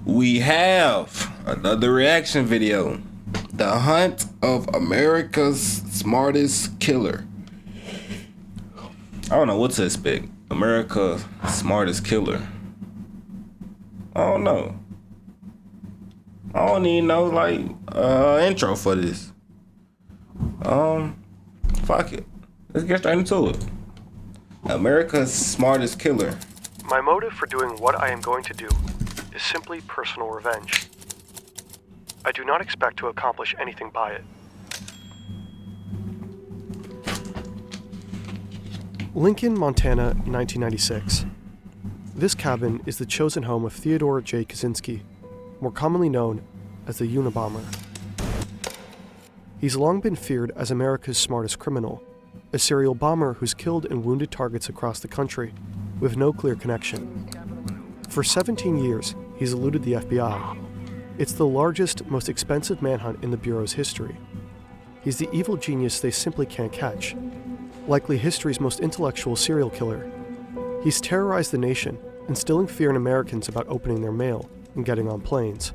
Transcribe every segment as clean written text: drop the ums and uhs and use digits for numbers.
We have another reaction video. The Hunt of America's Smartest Killer. I don't know what to expect. America's Smartest Killer. I don't know. I don't even know like intro for this. Fuck it. Let's get straight into it. America's Smartest Killer. My motive for doing what I am going to do is simply personal revenge. I do not expect to accomplish anything by it. Lincoln, Montana, 1996. This cabin is the chosen home of Theodore J. Kaczynski, more commonly known as the Unabomber. He's long been feared as America's smartest criminal, a serial bomber who's killed and wounded targets across the country with no clear connection. For 17 years, he's eluded the FBI. It's the largest, most expensive manhunt in the Bureau's history. He's the evil genius they simply can't catch, likely history's most intellectual serial killer. He's terrorized the nation, instilling fear in Americans about opening their mail and getting on planes.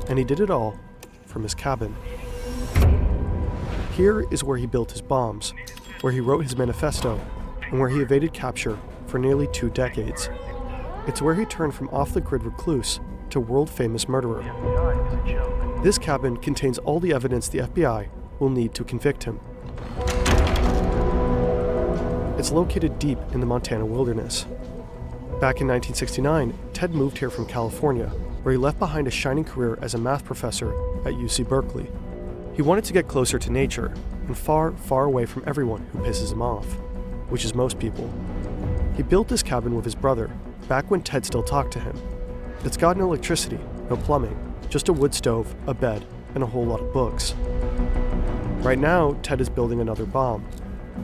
And he did it all from his cabin. Here is where he built his bombs, where he wrote his manifesto, and where he evaded capture for nearly 2 decades. It's where he turned from off-the-grid recluse to world-famous murderer. This cabin contains all the evidence the FBI will need to convict him. It's located deep in the Montana wilderness. Back in 1969, Ted moved here from California, where he left behind a shining career as a math professor at UC Berkeley. He wanted to get closer to nature and far, far away from everyone who pisses him off, which is most people. He built this cabin with his brother, back when Ted still talked to him. It's got no electricity, no plumbing, just a wood stove, a bed, and a whole lot of books. Right now, Ted is building another bomb.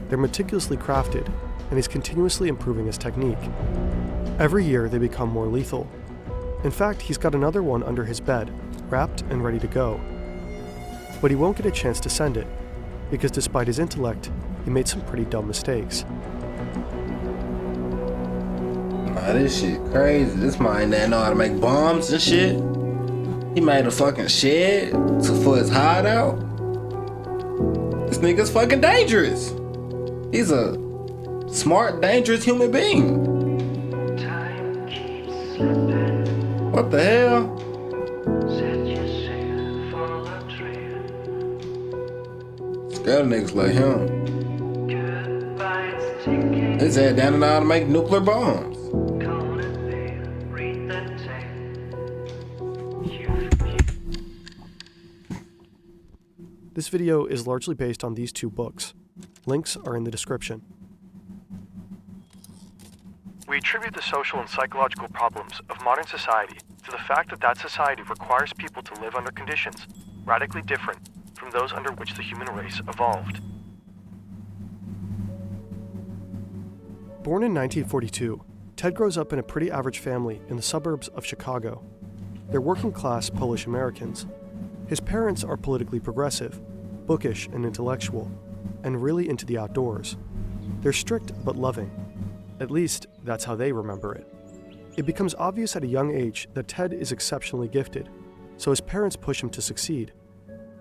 They're meticulously crafted, and he's continuously improving his technique. Every year, they become more lethal. In fact, he's got another one under his bed, wrapped and ready to go. But he won't get a chance to send it, because despite his intellect, he made some pretty dumb mistakes. Nah, this shit crazy. This man that know how to make bombs and shit. He made a fucking shed for his hideout. This nigga's fucking dangerous. He's a smart, dangerous human being. What the hell? Scared niggas like him. His head down and out to make nuclear bombs. This video is largely based on these 2 books. Links are in the description. We attribute the social and psychological problems of modern society to the fact that society requires people to live under conditions radically different from those under which the human race evolved. Born in 1942, Ted grows up in a pretty average family in the suburbs of Chicago. They're working-class Polish Americans. His parents are politically progressive, bookish and intellectual, and really into the outdoors. They're strict but loving. At least, that's how they remember it. It becomes obvious at a young age that Ted is exceptionally gifted, so his parents push him to succeed.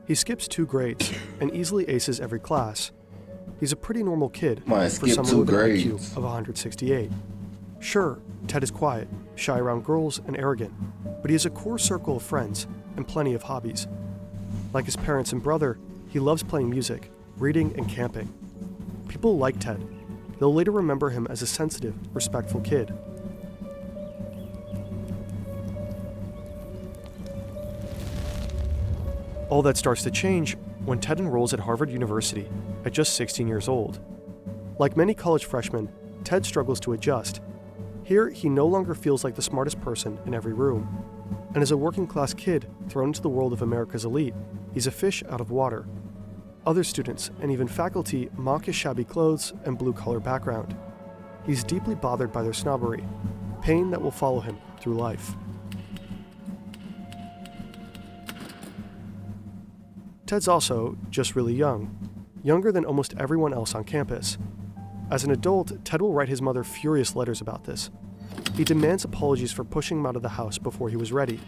He skips 2 grades and easily aces every class. He's a pretty normal kid for someone with an IQ of 168. Sure, Ted is quiet, shy around girls, and arrogant, but he has a core circle of friends and plenty of hobbies. Like his parents and brother, he loves playing music, reading, and camping. People like Ted. They'll later remember him as a sensitive, respectful kid. All that starts to change when Ted enrolls at Harvard University at just 16 years old. Like many college freshmen, Ted struggles to adjust. Here, he no longer feels like the smartest person in every room. And as a working-class kid thrown into the world of America's elite, he's a fish out of water. Other students and even faculty mock his shabby clothes and blue-collar background. He's deeply bothered by their snobbery, pain that will follow him through life. Ted's also just really young, younger than almost everyone else on campus. As an adult, Ted will write his mother furious letters about this. He demands apologies for pushing him out of the house before he was ready.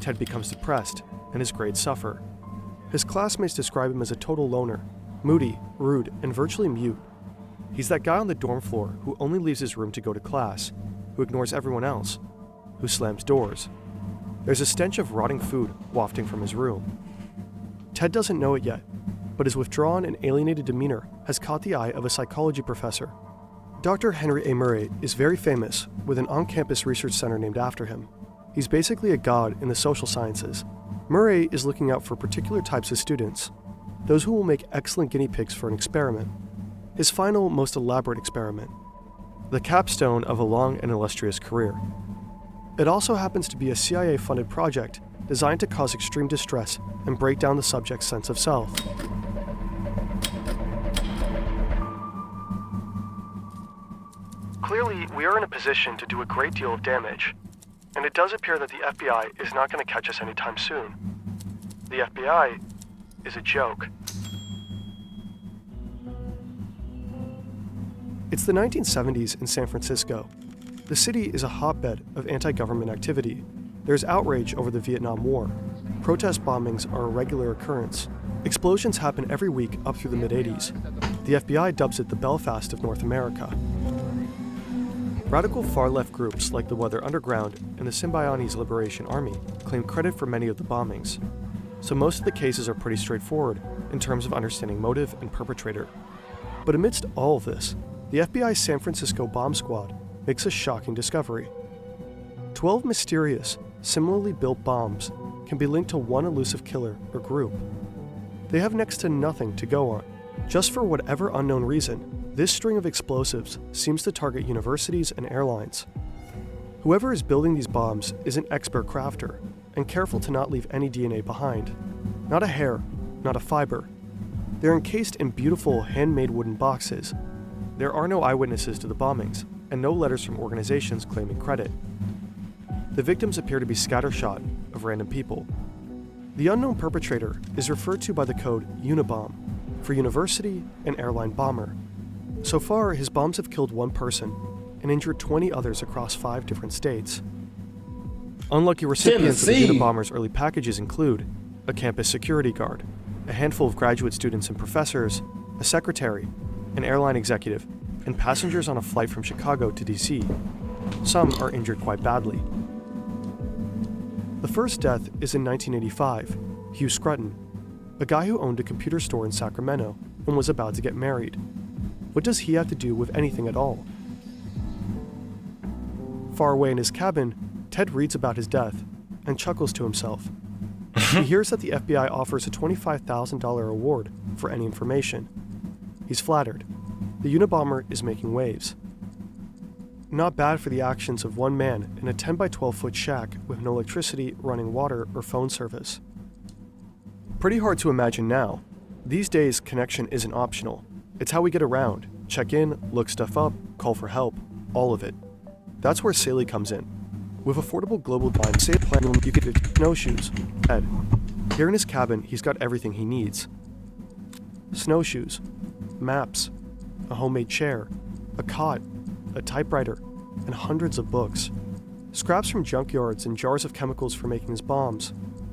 Ted becomes depressed, and his grades suffer. His classmates describe him as a total loner, moody, rude, and virtually mute. He's that guy on the dorm floor who only leaves his room to go to class, who ignores everyone else, who slams doors. There's a stench of rotting food wafting from his room. Ted doesn't know it yet, but his withdrawn and alienated demeanor has caught the eye of a psychology professor. Dr. Henry A. Murray is very famous, with an on-campus research center named after him. He's basically a god in the social sciences. Murray is looking out for particular types of students, those who will make excellent guinea pigs for an experiment. His final, most elaborate experiment, the capstone of a long and illustrious career. It also happens to be a CIA-funded project designed to cause extreme distress and break down the subject's sense of self. Clearly, we are in a position to do a great deal of damage, and it does appear that the FBI is not going to catch us anytime soon. The FBI is a joke. It's the 1970s in San Francisco. The city is a hotbed of anti-government activity. There's outrage over the Vietnam War. Protest bombings are a regular occurrence. Explosions happen every week up through the mid-80s. The FBI dubs it the Belfast of North America. Radical far-left groups like the Weather Underground and the Symbionese Liberation Army claim credit for many of the bombings. So most of the cases are pretty straightforward in terms of understanding motive and perpetrator. But amidst all of this, the FBI's San Francisco bomb squad makes a shocking discovery. 12 mysterious, similarly built bombs can be linked to one elusive killer or group. They have next to nothing to go on. Just for whatever unknown reason, this string of explosives seems to target universities and airlines. Whoever is building these bombs is an expert crafter and careful to not leave any DNA behind. Not a hair, not a fiber. They're encased in beautiful handmade wooden boxes. There are no eyewitnesses to the bombings, and no letters from organizations claiming credit. The victims appear to be scattershot of random people. The unknown perpetrator is referred to by the code Unibomb, for university and airline bomber. So far, his bombs have killed one person and injured 20 others across 5 different states. Unlucky recipients of the Unibomber's early packages include a campus security guard, a handful of graduate students and professors, a secretary, an airline executive, and passengers on a flight from Chicago to DC. Some are injured quite badly. The first death is in 1985, Hugh Scruton, a guy who owned a computer store in Sacramento and was about to get married. What does he have to do with anything at all? Far away in his cabin, Ted reads about his death and chuckles to himself. He hears that the FBI offers a $25,000 reward for any information. He's flattered. The Unabomber is making waves. Not bad for the actions of one man in a 10 by 12 foot shack with no electricity, running water, or phone service. Pretty hard to imagine now. These days, connection isn't optional. It's how we get around, check in, look stuff up, call for help, all of it. That's where Saley comes in. With affordable global blind safe plan, you can get snowshoes. Ed. Here in his cabin, he's got everything he needs. Snowshoes, maps, a homemade chair, a cot, a typewriter, and hundreds of books. Scraps from junkyards and jars of chemicals for making his bombs.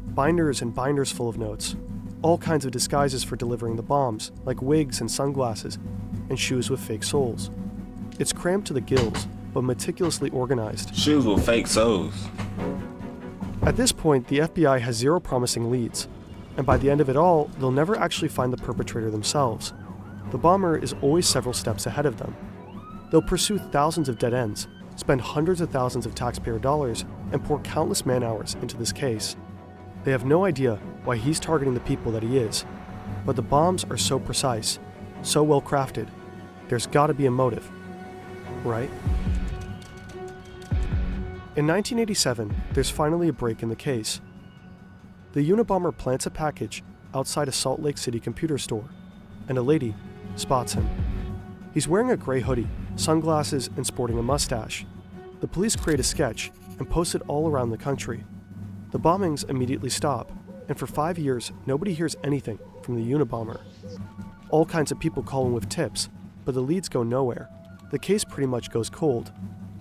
Binders and binders full of notes. All kinds of disguises for delivering the bombs, like wigs and sunglasses, and shoes with fake soles. It's crammed to the gills, but meticulously organized. Shoes with fake soles. At this point, the FBI has 0 promising leads, and by the end of it all, they'll never actually find the perpetrator themselves. The bomber is always several steps ahead of them. They'll pursue thousands of dead ends, spend hundreds of thousands of taxpayer dollars, and pour countless man-hours into this case. They have no idea why he's targeting the people that he is, but the bombs are so precise, so well crafted, there's gotta be a motive, right? In 1987, there's finally a break in the case. The Unabomber plants a package outside a Salt Lake City computer store, and a lady spots him. He's wearing a gray hoodie, sunglasses, and sporting a mustache. The police create a sketch and post it all around the country. The bombings immediately stop, and for 5 years, nobody hears anything from the Unabomber. All kinds of people call in with tips, but the leads go nowhere. The case pretty much goes cold.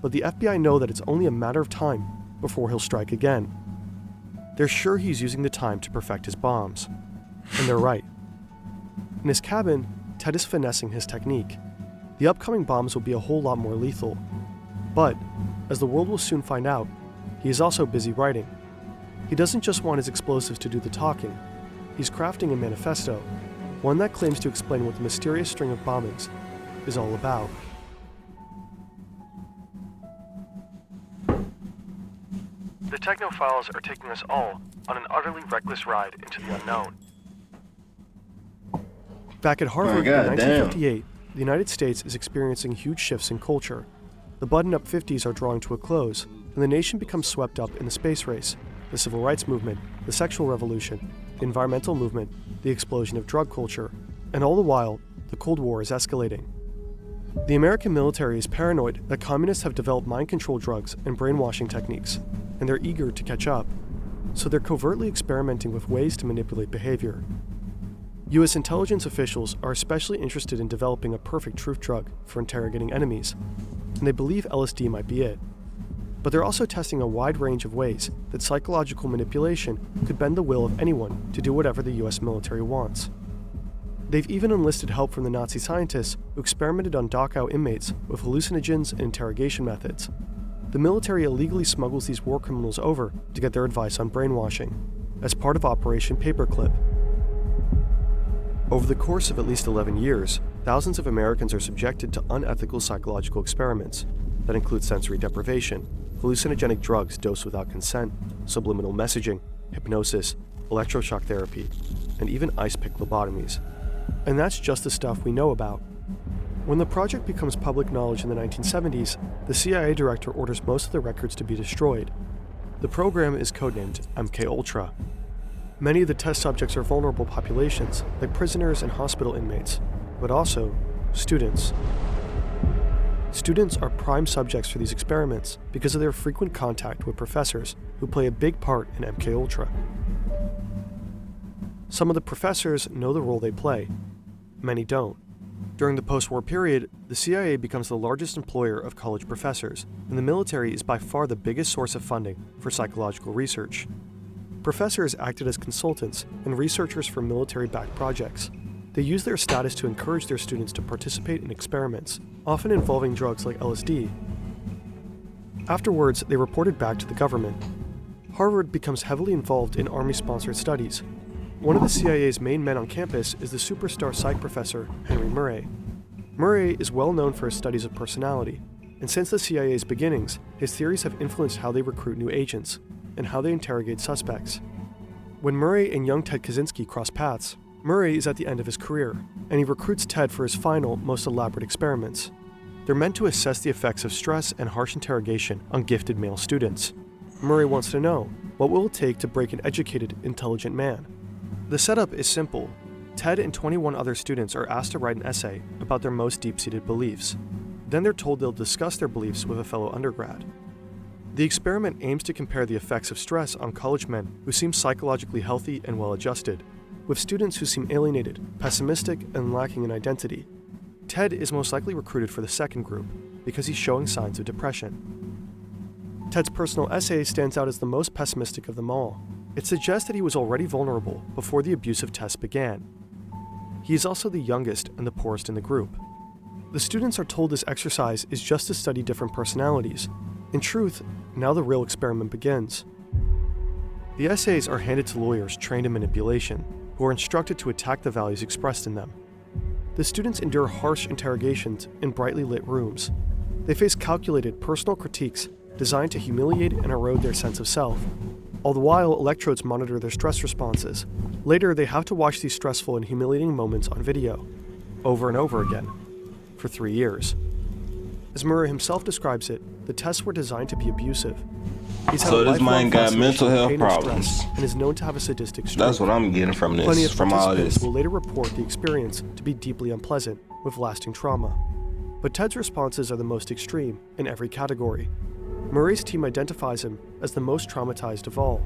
but the FBI know that it's only a matter of time before he'll strike again. They're sure he's using the time to perfect his bombs. And they're right. In his cabin, Ted is finessing his technique. The upcoming bombs will be a whole lot more lethal. But, as the world will soon find out, he is also busy writing. He doesn't just want his explosives to do the talking. He's crafting a manifesto, one that claims to explain what the mysterious string of bombings is all about. The technophiles are taking us all on an utterly reckless ride into the unknown. Back at Harvard in 1958, the United States is experiencing huge shifts in culture. The button-up 50s are drawing to a close, and the nation becomes swept up in the space race, the civil rights movement, the sexual revolution, the environmental movement, the explosion of drug culture, and all the while, the Cold War is escalating. The American military is paranoid that communists have developed mind-control drugs and brainwashing techniques, and they're eager to catch up, so they're covertly experimenting with ways to manipulate behavior. U.S. intelligence officials are especially interested in developing a perfect truth drug for interrogating enemies, and they believe LSD might be it. But they're also testing a wide range of ways that psychological manipulation could bend the will of anyone to do whatever the U.S. military wants. They've even enlisted help from the Nazi scientists who experimented on Dachau inmates with hallucinogens and interrogation methods. The military illegally smuggles these war criminals over to get their advice on brainwashing, as part of Operation Paperclip. Over the course of at least 11 years, thousands of Americans are subjected to unethical psychological experiments that include sensory deprivation, hallucinogenic drugs dosed without consent, subliminal messaging, hypnosis, electroshock therapy, and even ice pick lobotomies. And that's just the stuff we know about. When the project becomes public knowledge in the 1970s, the CIA director orders most of the records to be destroyed. The program is codenamed MKUltra. Many of the test subjects are vulnerable populations, like prisoners and hospital inmates, but also students. Students are prime subjects for these experiments because of their frequent contact with professors who play a big part in MKUltra. Some of the professors know the role they play. Many don't. During the post-war period, the CIA becomes the largest employer of college professors, and the military is by far the biggest source of funding for psychological research. Professors acted as consultants and researchers for military-backed projects. They used their status to encourage their students to participate in experiments, often involving drugs like LSD. Afterwards, they reported back to the government. Harvard becomes heavily involved in Army-sponsored studies. One of the CIA's main men on campus is the superstar psych professor, Henry Murray. Murray is well known for his studies of personality, and since the CIA's beginnings, his theories have influenced how they recruit new agents and how they interrogate suspects. When Murray and young Ted Kaczynski cross paths, Murray is at the end of his career, and he recruits Ted for his final, most elaborate experiments. They're meant to assess the effects of stress and harsh interrogation on gifted male students. Murray wants to know, what will it take to break an educated, intelligent man? The setup is simple. Ted and 21 other students are asked to write an essay about their most deep-seated beliefs. Then they're told they'll discuss their beliefs with a fellow undergrad. The experiment aims to compare the effects of stress on college men who seem psychologically healthy and well-adjusted, with students who seem alienated, pessimistic, and lacking in identity. Ted is most likely recruited for the second group because he's showing signs of depression. Ted's personal essay stands out as the most pessimistic of them all. It suggests that he was already vulnerable before the abusive test began. He is also the youngest and the poorest in the group. The students are told this exercise is just to study different personalities. In truth, now the real experiment begins. The essays are handed to lawyers trained in manipulation, who are instructed to attack the values expressed in them. The students endure harsh interrogations in brightly lit rooms. They face calculated personal critiques designed to humiliate and erode their sense of self. All the while, electrodes monitor their stress responses. Later, they have to watch these stressful and humiliating moments on video, over and over again, for 3 years. As Murray himself describes it, the tests were designed to be abusive. He's had So a this man got fascination mental with health pain and problems. stress, and is known to have a sadistic streak. That's what I'm getting from Plenty this, of from all participants this. will later report the experience to be deeply unpleasant, with lasting trauma. But Ted's responses are the most extreme in every category. Murray's team identifies him as the most traumatized of all.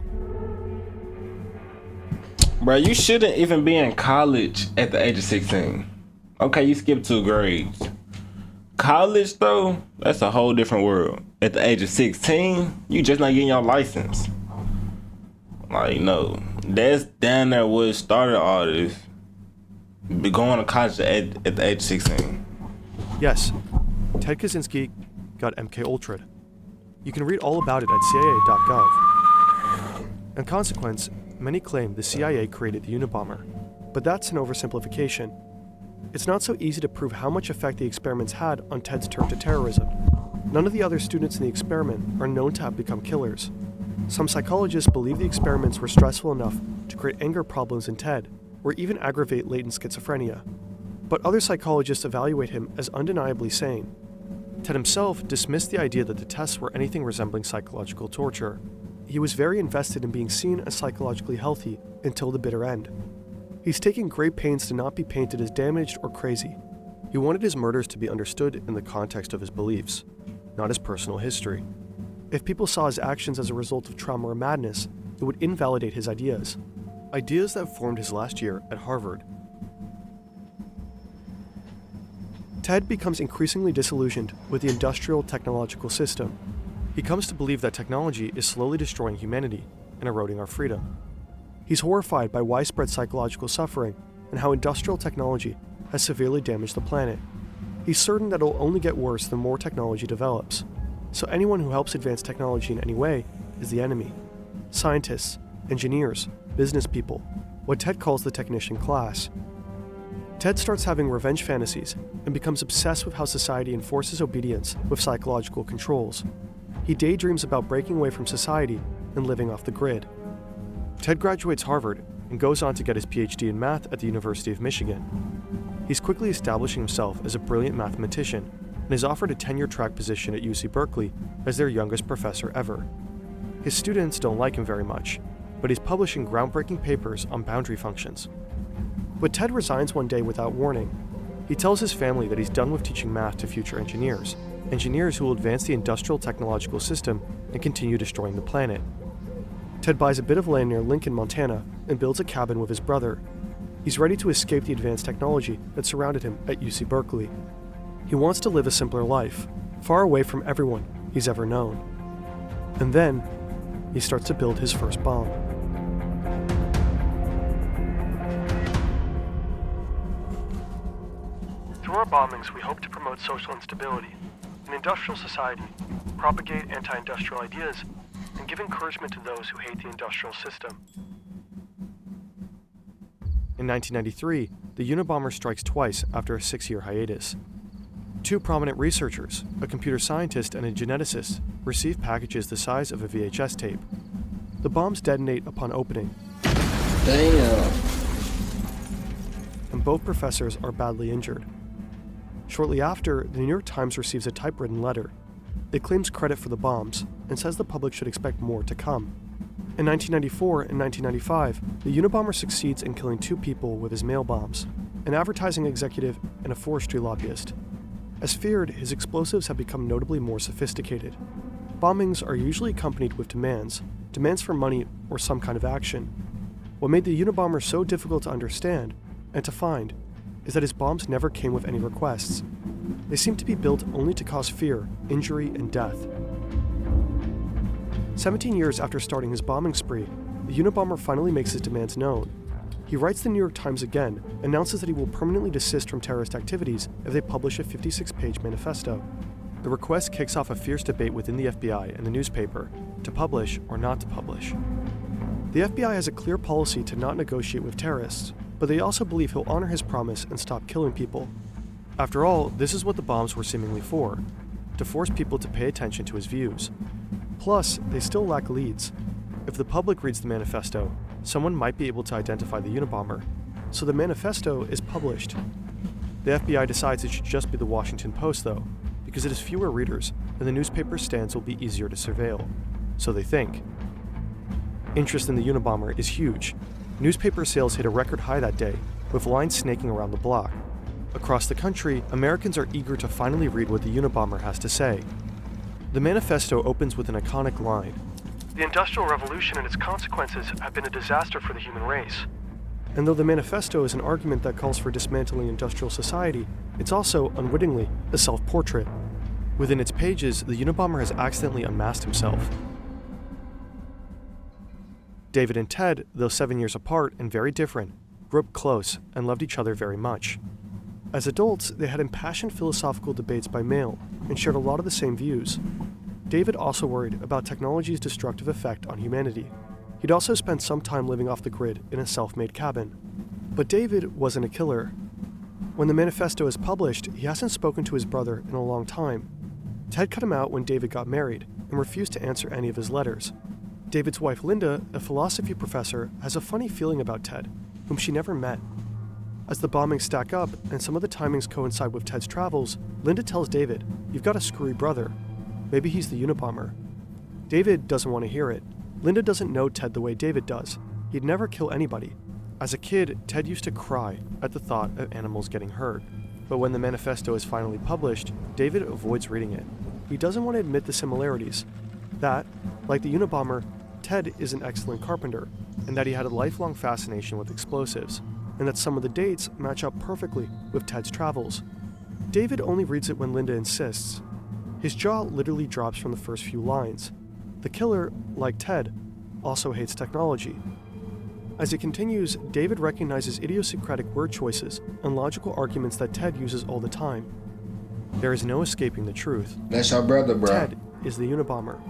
Bro, you shouldn't even be in college at the age of 16. Okay, you skipped 2 grades. College though, that's a whole different world. At the age of 16, you just not getting your license. Like, no, that's down there what started all this. Be going to college at the age of 16. Yes, Ted Kaczynski got MK Ultra'd. You can read all about it at CIA.gov. In consequence, many claim the CIA created the Unabomber, but that's an oversimplification. It's not so easy to prove how much effect the experiments had on Ted's turn to terrorism. None of the other students in the experiment are known to have become killers. Some psychologists believe the experiments were stressful enough to create anger problems in Ted, or even aggravate latent schizophrenia. But other psychologists evaluate him as undeniably sane. Ted himself dismissed the idea that the tests were anything resembling psychological torture. He was very invested in being seen as psychologically healthy until the bitter end. He's taking great pains to not be painted as damaged or crazy. He wanted his murders to be understood in the context of his beliefs, not his personal history. If people saw his actions as a result of trauma or madness, it would invalidate his ideas. Ideas that formed his last year at Harvard. Ted becomes increasingly disillusioned with the industrial technological system. He comes to believe that technology is slowly destroying humanity and eroding our freedom. He's horrified by widespread psychological suffering and how industrial technology has severely damaged the planet. He's certain that it'll only get worse the more technology develops. So anyone who helps advance technology in any way is the enemy. Scientists, engineers, business people, what Ted calls the technician class. Ted starts having revenge fantasies and becomes obsessed with how society enforces obedience with psychological controls. He daydreams about breaking away from society and living off the grid. Ted graduates Harvard and goes on to get his PhD in math at the University of Michigan. He's quickly establishing himself as a brilliant mathematician and is offered a tenure track position at UC Berkeley as their youngest professor ever. His students don't like him very much, but he's publishing groundbreaking papers on boundary functions. But Ted resigns one day without warning. He tells his family that he's done with teaching math to future engineers who will advance the industrial technological system and continue destroying the planet. Ted buys a bit of land near Lincoln, Montana, and builds a cabin with his brother. He's ready to escape the advanced technology that surrounded him at UC Berkeley. He wants to live a simpler life, far away from everyone he's ever known. And then, he starts to build his first bomb. Through our bombings, we hope to promote social instability, an industrial society, propagate anti-industrial ideas, and give encouragement to those who hate the industrial system. In 1993, the Unabomber strikes twice after a 6-year hiatus. Two prominent researchers, a computer scientist and a geneticist, receive packages the size of a VHS tape. The bombs detonate upon opening. Damn. And both professors are badly injured. Shortly after, the New York Times receives a typewritten letter. It claims credit for the bombs and says the public should expect more to come. In 1994 and 1995, the Unabomber succeeds in killing 2 people with his mail bombs, an advertising executive and a forestry lobbyist. As feared, his explosives have become notably more sophisticated. Bombings are usually accompanied with demands for money or some kind of action. What made the Unabomber so difficult to understand and to find is that his bombs never came with any requests. They seem to be built only to cause fear, injury, and death. 17 years after starting his bombing spree, the Unabomber finally makes his demands known. He writes the New York Times again, announces that he will permanently desist from terrorist activities if they publish a 56-page manifesto. The request kicks off a fierce debate within the FBI and the newspaper, to publish or not to publish. The FBI has a clear policy to not negotiate with terrorists, but they also believe he'll honor his promise and stop killing people. After all, this is what the bombs were seemingly for, to force people to pay attention to his views. Plus, they still lack leads. If the public reads the manifesto, someone might be able to identify the Unabomber, so the manifesto is published. The FBI decides it should just be the Washington Post, though, because it has fewer readers and the newspaper's stands will be easier to surveil. So they think. Interest in the Unabomber is huge. Newspaper sales hit a record high that day, with lines snaking around the block. Across the country, Americans are eager to finally read what the Unabomber has to say. The manifesto opens with an iconic line. The Industrial Revolution and its consequences have been a disaster for the human race. And though the manifesto is an argument that calls for dismantling industrial society, it's also, unwittingly, a self-portrait. Within its pages, the Unabomber has accidentally unmasked himself. David and Ted, though 7 years apart and very different, grew up close and loved each other very much. As adults, they had impassioned philosophical debates by mail and shared a lot of the same views. David also worried about technology's destructive effect on humanity. He'd also spent some time living off the grid in a self-made cabin. But David wasn't a killer. When the manifesto is published, he hasn't spoken to his brother in a long time. Ted cut him out when David got married and refused to answer any of his letters. David's wife Linda, a philosophy professor, has a funny feeling about Ted, whom she never met. As the bombings stack up and some of the timings coincide with Ted's travels, Linda tells David, "You've got a screwy brother. Maybe he's the Unabomber." David doesn't want to hear it. Linda doesn't know Ted the way David does. He'd never kill anybody. As a kid, Ted used to cry at the thought of animals getting hurt. But when the manifesto is finally published, David avoids reading it. He doesn't want to admit the similarities. That, like the Unabomber, Ted is an excellent carpenter, and that he had a lifelong fascination with explosives, and that some of the dates match up perfectly with Ted's travels. David only reads it when Linda insists. His jaw literally drops from the first few lines. The killer, like Ted, also hates technology. As it continues, David recognizes idiosyncratic word choices and logical arguments that Ted uses all the time. There is no escaping the truth. That's your brother, bro. Ted is the Unabomber.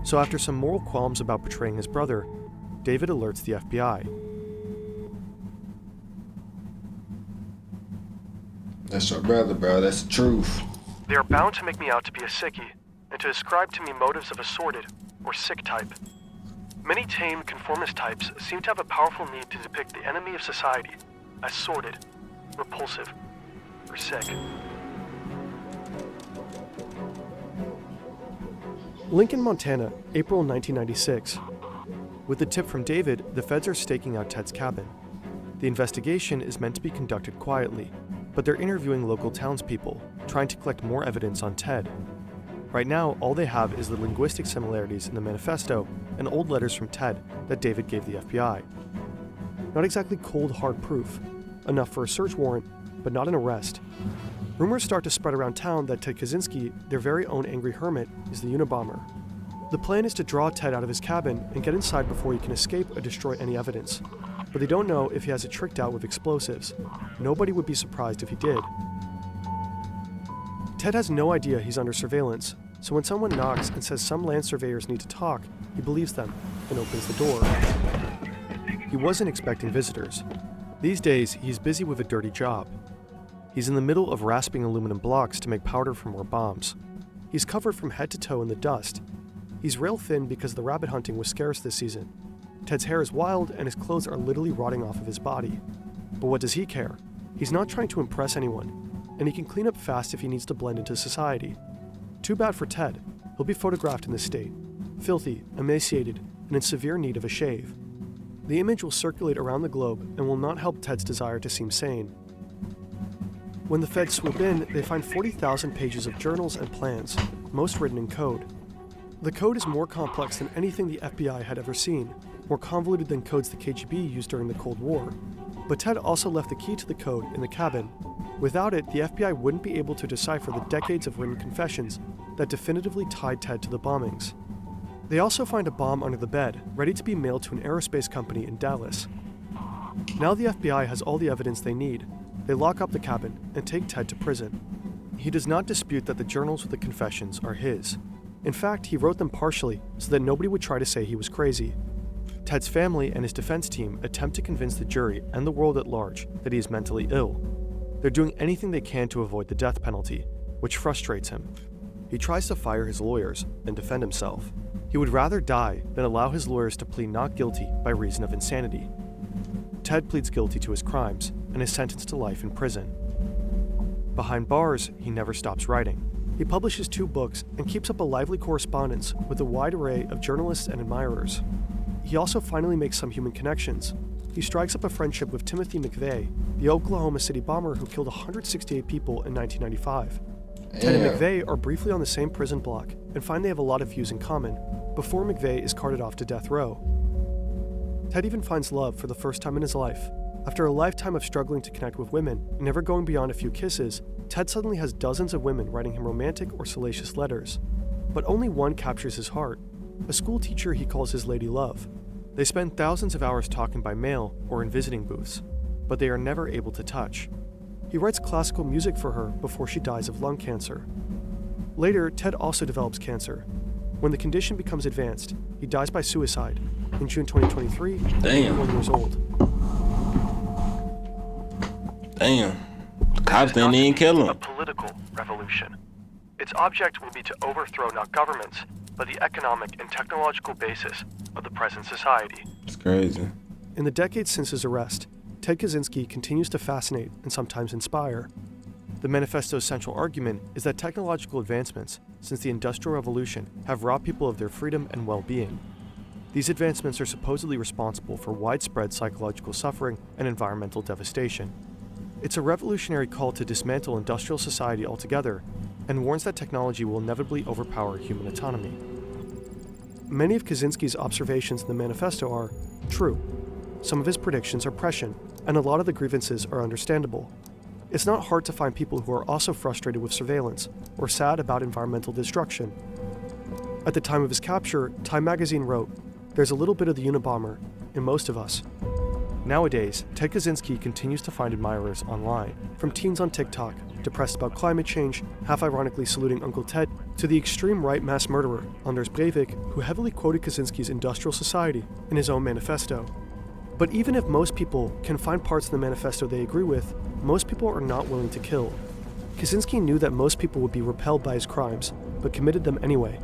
So after some moral qualms about betraying his brother, David alerts the FBI. That's your brother, bro. That's the truth. They are bound to make me out to be a sickie, and to ascribe to me motives of a sordid, or sick type. Many tame, conformist types seem to have a powerful need to depict the enemy of society as sordid, repulsive, or sick. Lincoln, Montana, April 1996. With a tip from David, the feds are staking out Ted's cabin. The investigation is meant to be conducted quietly, but they're interviewing local townspeople, trying to collect more evidence on Ted. Right now, all they have is the linguistic similarities in the manifesto and old letters from Ted that David gave the FBI. Not exactly cold, hard proof. Enough for a search warrant, but not an arrest. Rumors start to spread around town that Ted Kaczynski, their very own angry hermit, is the Unabomber. The plan is to draw Ted out of his cabin and get inside before he can escape or destroy any evidence. But they don't know if he has it tricked out with explosives. Nobody would be surprised if he did. Ted has no idea he's under surveillance, so when someone knocks and says some land surveyors need to talk, he believes them and opens the door. He wasn't expecting visitors. These days, he's busy with a dirty job. He's in the middle of rasping aluminum blocks to make powder for more bombs. He's covered from head to toe in the dust. He's rail thin because the rabbit hunting was scarce this season. Ted's hair is wild and his clothes are literally rotting off of his body. But what does he care? He's not trying to impress anyone, and he can clean up fast if he needs to blend into society. Too bad for Ted. He'll be photographed in this state, filthy, emaciated, and in severe need of a shave. The image will circulate around the globe and will not help Ted's desire to seem sane. When the feds swoop in, they find 40,000 pages of journals and plans, most written in code. The code is more complex than anything the FBI had ever seen, more convoluted than codes the KGB used during the Cold War. But Ted also left the key to the code in the cabin. Without it, the FBI wouldn't be able to decipher the decades of written confessions that definitively tied Ted to the bombings. They also find a bomb under the bed, ready to be mailed to an aerospace company in Dallas. Now the FBI has all the evidence they need. They lock up the cabin and take Ted to prison. He does not dispute that the journals with the confessions are his. In fact, he wrote them partially so that nobody would try to say he was crazy. Ted's family and his defense team attempt to convince the jury and the world at large that he is mentally ill. They're doing anything they can to avoid the death penalty, which frustrates him. He tries to fire his lawyers and defend himself. He would rather die than allow his lawyers to plead not guilty by reason of insanity. Ted pleads guilty to his crimes and is sentenced to life in prison. Behind bars, he never stops writing. He publishes 2 books and keeps up a lively correspondence with a wide array of journalists and admirers. He also finally makes some human connections. He strikes up a friendship with Timothy McVeigh, the Oklahoma City bomber who killed 168 people in 1995. Ted and McVeigh are briefly on the same prison block and find they have a lot of views in common, before McVeigh is carted off to death row. Ted even finds love for the first time in his life, After a lifetime of struggling to connect with women and never going beyond a few kisses, Ted suddenly has dozens of women writing him romantic or salacious letters. But only one captures his heart, a school teacher he calls his lady love. They spend thousands of hours talking by mail or in visiting booths, but they are never able to touch. He writes classical music for her before she dies of lung cancer. Later, Ted also develops cancer. When the condition becomes advanced, he dies by suicide in June 2023, 81 years old. Damn. The cops didn't even kill him. A political revolution. Its object will be to overthrow not governments, but the economic and technological basis of the present society. It's crazy. In the decades since his arrest, Ted Kaczynski continues to fascinate and sometimes inspire. The manifesto's central argument is that technological advancements since the Industrial Revolution have robbed people of their freedom and well-being. These advancements are supposedly responsible for widespread psychological suffering and environmental devastation. It's a revolutionary call to dismantle industrial society altogether and warns that technology will inevitably overpower human autonomy. Many of Kaczynski's observations in the manifesto are true. Some of his predictions are prescient, and a lot of the grievances are understandable. It's not hard to find people who are also frustrated with surveillance or sad about environmental destruction. At the time of his capture, Time magazine wrote, "There's a little bit of the Unabomber in most of us." Nowadays, Ted Kaczynski continues to find admirers online, from teens on TikTok, depressed about climate change, half-ironically saluting Uncle Ted, to the extreme right mass murderer, Anders Breivik, who heavily quoted Kaczynski's industrial society in his own manifesto. But even if most people can find parts of the manifesto they agree with, most people are not willing to kill. Kaczynski knew that most people would be repelled by his crimes, but committed them anyway.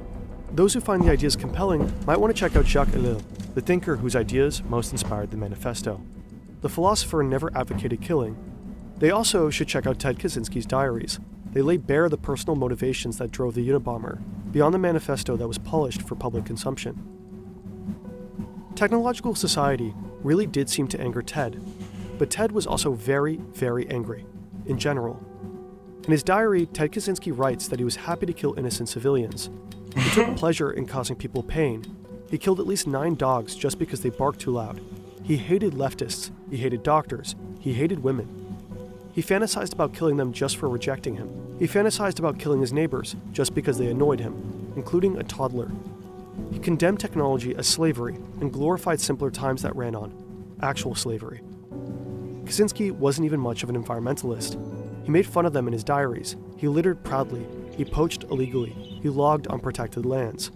Those who find the ideas compelling might want to check out Jacques Ellul, the thinker whose ideas most inspired the manifesto. The philosopher never advocated killing. They also should check out Ted Kaczynski's diaries. They lay bare the personal motivations that drove the Unabomber, beyond the manifesto that was polished for public consumption. Technological society really did seem to anger Ted, but Ted was also very, very angry, in general. In his diary, Ted Kaczynski writes that he was happy to kill innocent civilians. He took pleasure in causing people pain. He killed at least 9 dogs just because they barked too loud. He hated leftists, he hated doctors, he hated women. He fantasized about killing them just for rejecting him. He fantasized about killing his neighbors just because they annoyed him, including a toddler. He condemned technology as slavery and glorified simpler times that ran on, actual slavery. Kaczynski wasn't even much of an environmentalist. He made fun of them in his diaries. He littered proudly. He poached illegally. He logged unprotected lands.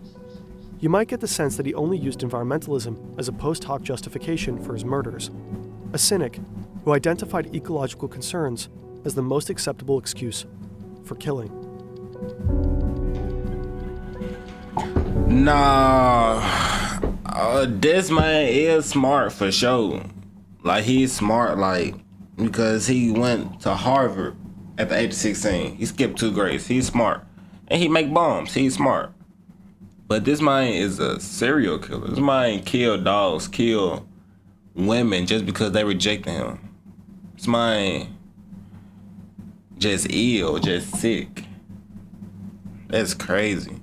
You might get the sense that he only used environmentalism as a post hoc justification for his murders. A cynic who identified ecological concerns as the most acceptable excuse for killing. Nah, this man is smart for sure. Like, he's smart, like, because he went to Harvard at the age of 16. He skipped 2 grades. He's smart. And he make bombs. He's smart. But this man is a serial killer. This man kill dogs, kill women just because they rejected him. This man just ill, just sick. That's crazy.